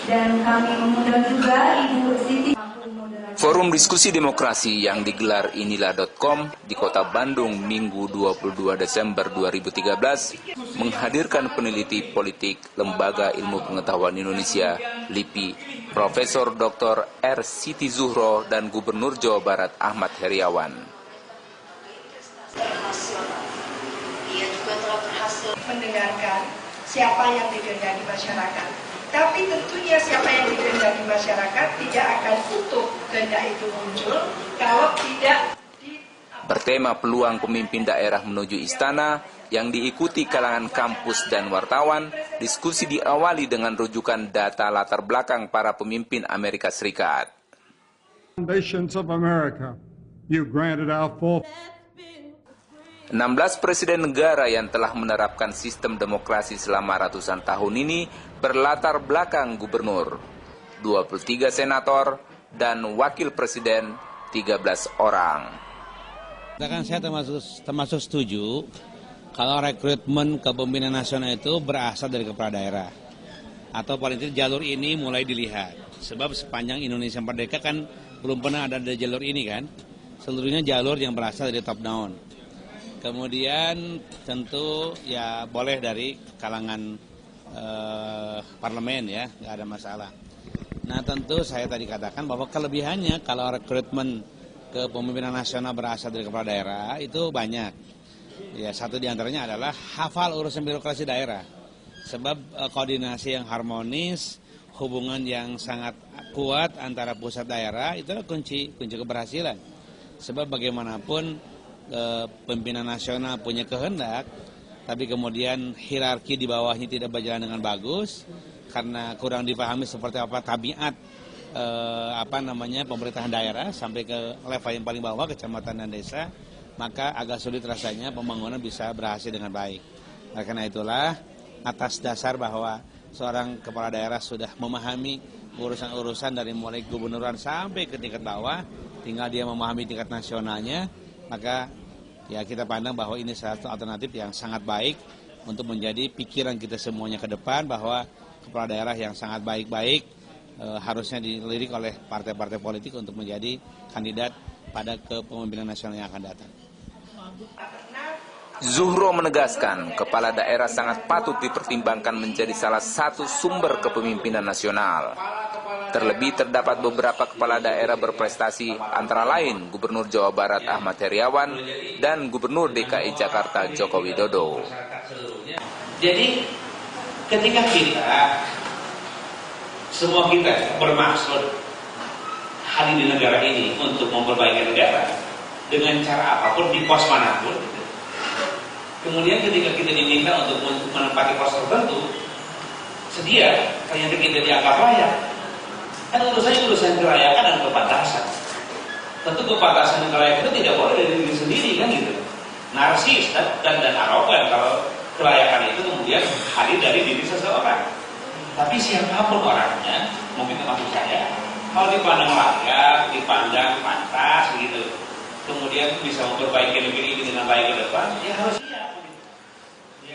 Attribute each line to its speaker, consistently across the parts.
Speaker 1: Dan kami mengundang juga Ibu Siti.
Speaker 2: Forum Diskusi Demokrasi yang digelar inilah.com di Kota Bandung Minggu 22 Desember 2013 menghadirkan peneliti politik Lembaga Ilmu Pengetahuan Indonesia LIPI, Profesor Dr. R. Siti Zuhro dan Gubernur Jawa Barat Ahmad Heriawan.
Speaker 3: Ia juga telah berhasil mendengarkan siapa yang dikehendaki masyarakat. Tapi tentunya siapa yang dikehendaki masyarakat tidak akan utuh kehendak itu muncul kalau tidak
Speaker 2: Bertema peluang pemimpin daerah menuju istana yang diikuti kalangan kampus dan wartawan, diskusi diawali dengan rujukan data latar belakang para pemimpin Amerika Serikat.
Speaker 4: Foundations of America, you granted our full
Speaker 2: 16 presiden negara yang telah menerapkan sistem demokrasi selama ratusan tahun ini berlatar belakang gubernur, 23 senator, dan wakil presiden 13 orang.
Speaker 5: Saya termasuk setuju kalau rekrutmen kepemimpinan nasional itu berasal dari kepala daerah. Atau paling tidak jalur ini mulai dilihat. Sebab sepanjang Indonesia Merdeka kan belum pernah ada jalur ini kan. Seluruhnya jalur yang berasal dari top down. Kemudian tentu ya boleh dari kalangan parlemen ya, nggak ada masalah. Nah tentu saya tadi katakan bahwa kelebihannya kalau rekrutmen kepemimpinan nasional berasal dari kepala daerah itu banyak. Ya satu diantaranya adalah hafal urusan birokrasi daerah. Sebab koordinasi yang harmonis, hubungan yang sangat kuat antara pusat daerah itu adalah kunci keberhasilan. Sebab bagaimanapun pimpinan nasional punya kehendak, tapi kemudian hierarki di bawahnya tidak berjalan dengan bagus karena kurang dipahami seperti apa tabiat pemerintahan daerah sampai ke level yang paling bawah kecamatan dan desa, maka agak sulit rasanya pembangunan bisa berhasil dengan baik. Nah, karena itulah atas dasar bahwa seorang kepala daerah sudah memahami urusan-urusan dari mulai gubernuran sampai ke tingkat bawah, tinggal dia memahami tingkat nasionalnya, maka ya kita pandang bahwa ini salah satu alternatif yang sangat baik untuk menjadi pikiran kita semuanya ke depan bahwa kepala daerah yang sangat baik-baik harusnya dilirik oleh partai-partai politik untuk menjadi kandidat pada kepemimpinan nasional yang akan datang.
Speaker 2: Zuhro menegaskan kepala daerah sangat patut dipertimbangkan menjadi salah satu sumber kepemimpinan nasional. Terlebih terdapat beberapa kepala daerah berprestasi antara lain Gubernur Jawa Barat Ahmad Heriawan dan Gubernur DKI Jakarta Joko Widodo.
Speaker 6: Jadi ketika semua kita bermaksud hadir di negara ini untuk memperbaiki negara dengan cara apapun di pos manapun, kemudian ketika kita diminta untuk menempati pos tertentu, sedia ternyata kita dianggap layak. Kan urusan kelayakan dan kepantasan. Tentu kepantasan dan kelayakan itu tidak boleh dari diri sendiri kan gitu. Narsis dan arogan kalau kelayakan itu kemudian hadir dari diri seseorang. Tapi siapapun orangnya, mungkin termasuk saya, kalau dipandang layak, dipandang pantas gitu, kemudian bisa memperbaiki negeri ini dengan baik ke depan, ya harus siap.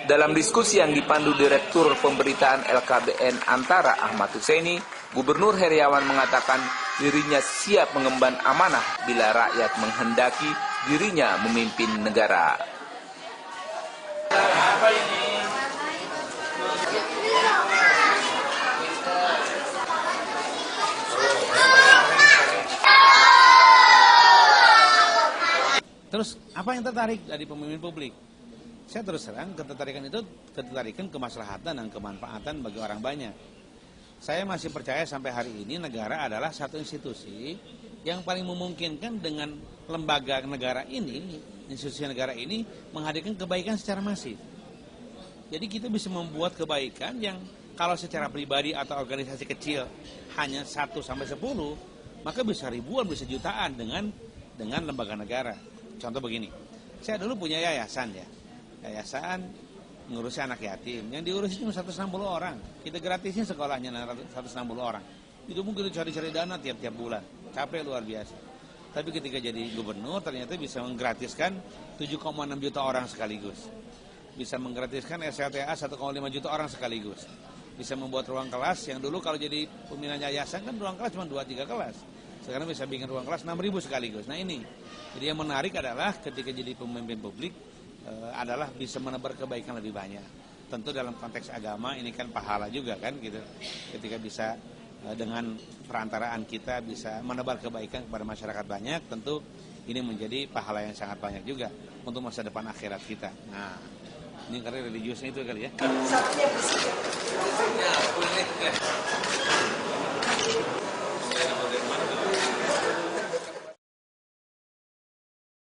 Speaker 2: Dalam diskusi yang dipandu Direktur Pemberitaan LKBN Antara Ahmad Husseini, Gubernur Heriawan mengatakan dirinya siap mengemban amanah bila rakyat menghendaki dirinya memimpin negara.
Speaker 5: Terus apa yang tertarik dari pemimpin publik? Saya terus terang ketertarikan kemaslahatan dan kemanfaatan bagi orang banyak. Saya masih percaya sampai hari ini negara adalah satu institusi yang paling memungkinkan dengan lembaga negara ini, institusi negara ini menghadirkan kebaikan secara masif. Jadi kita bisa membuat kebaikan yang kalau secara pribadi atau organisasi kecil hanya 1 sampai 10, maka bisa ribuan, bisa jutaan dengan lembaga negara. Contoh begini, saya dulu punya yayasan ya. Yayasan ngurusin anak yatim. Yang diurusin cuma 160 orang. Kita gratisin sekolahnya 160 orang. Itu mungkin cari-cari dana tiap-tiap bulan. Capek luar biasa. Tapi ketika jadi gubernur ternyata bisa menggratiskan 7,6 juta orang sekaligus. Bisa menggratiskan SLTA 1,5 juta orang sekaligus. bisa membuat ruang kelas yang dulu kalau jadi pembinaan yayasan kan ruang kelas cuma 2-3 kelas. Sekarang bisa bikin ruang kelas 6.000 sekaligus. Nah ini, jadi yang menarik adalah ketika jadi pemimpin publik adalah bisa menebar kebaikan lebih banyak. Tentu dalam konteks agama ini kan pahala juga kan gitu. Ketika bisa dengan perantaraan kita bisa menebar kebaikan kepada masyarakat banyak, tentu ini menjadi pahala yang sangat banyak juga untuk masa depan akhirat kita. Nah, ini karena religiusnya itu kali ya.
Speaker 3: Satunya bersih.